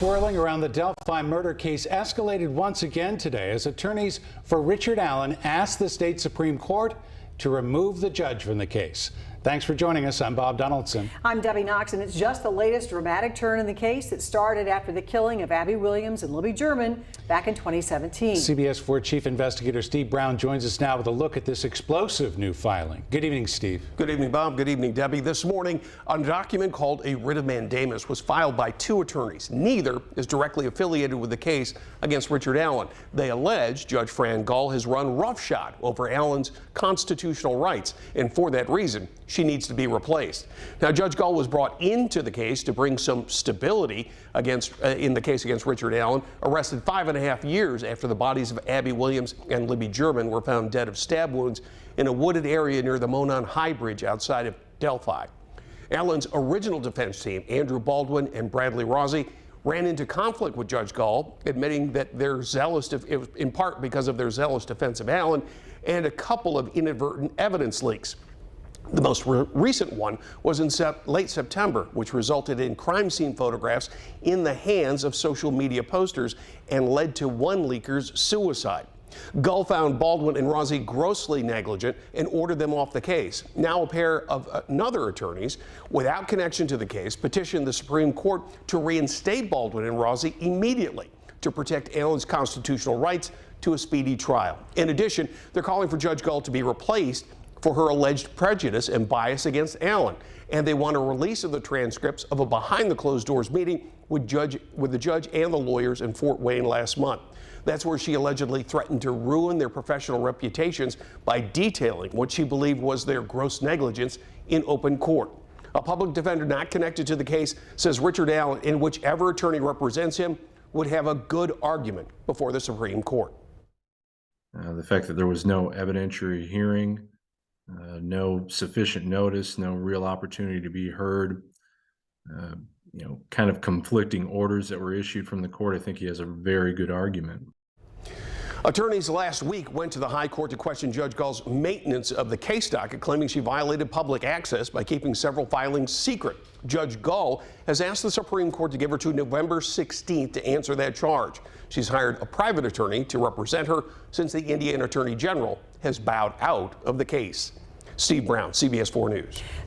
Swirling around the Delphi murder case escalated once again today as attorneys for Richard Allen asked the state Supreme Court to remove the judge from the case. Thanks for joining us. I'm Bob Donaldson. I'm Debbie Knox, and it's just the latest dramatic turn in the case that started after the killing of Abby Williams and Libby German back in 2017. CBS 4 Chief Investigator Steve Brown joins us now with a look at this explosive new filing. Good evening, Steve. Good evening, Bob. Good evening, Debbie. This morning, a document called a writ of mandamus was filed by two attorneys. Neither is directly affiliated with the case against Richard Allen. They allege Judge Fran Gull has run roughshod over Allen's constitutional rights, and for that reason, she needs to be replaced. Now, Judge Gull was brought into the case to bring some stability in the case against Richard Allen, arrested 5.5 years after the bodies of Abby Williams and Libby German were found dead of stab wounds in a wooded area near the Monon High Bridge outside of Delphi. Allen's original defense team, Andrew Baldwin and Bradley Rossi, ran into conflict with Judge Gull, admitting that they're zealous, in part because of their zealous defense of Allen, and a couple of inadvertent evidence leaks. The most recent one was in late September, which resulted in crime scene photographs in the hands of social media posters and led to one leaker's suicide. Gull found Baldwin and Rossi grossly negligent and ordered them off the case. Now a pair of other attorneys, without connection to the case, petitioned the Supreme Court to reinstate Baldwin and Rossi immediately to protect Allen's constitutional rights to a speedy trial. In addition, they're calling for Judge Gull to be replaced for her alleged prejudice and bias against Allen. And they want a release of the transcripts of a behind-the-closed-doors meeting with the judge and the lawyers in Fort Wayne last month. That's where she allegedly threatened to ruin their professional reputations by detailing what she believed was their gross negligence in open court. A public defender not connected to the case says Richard Allen, in whichever attorney represents him, would have a good argument before the Supreme Court. The fact that there was no evidentiary hearing, no sufficient notice, no real opportunity to be heard, kind of conflicting orders that were issued from the court, I think he has a very good argument. Attorneys last week went to the High Court to question Judge Gull's maintenance of the case docket, claiming she violated public access by keeping several filings secret. Judge Gull has asked the Supreme Court to give her to November 16th to answer that charge. She's hired a private attorney to represent her since the Indiana Attorney General has bowed out of the case. Steve Brown, CBS 4 News.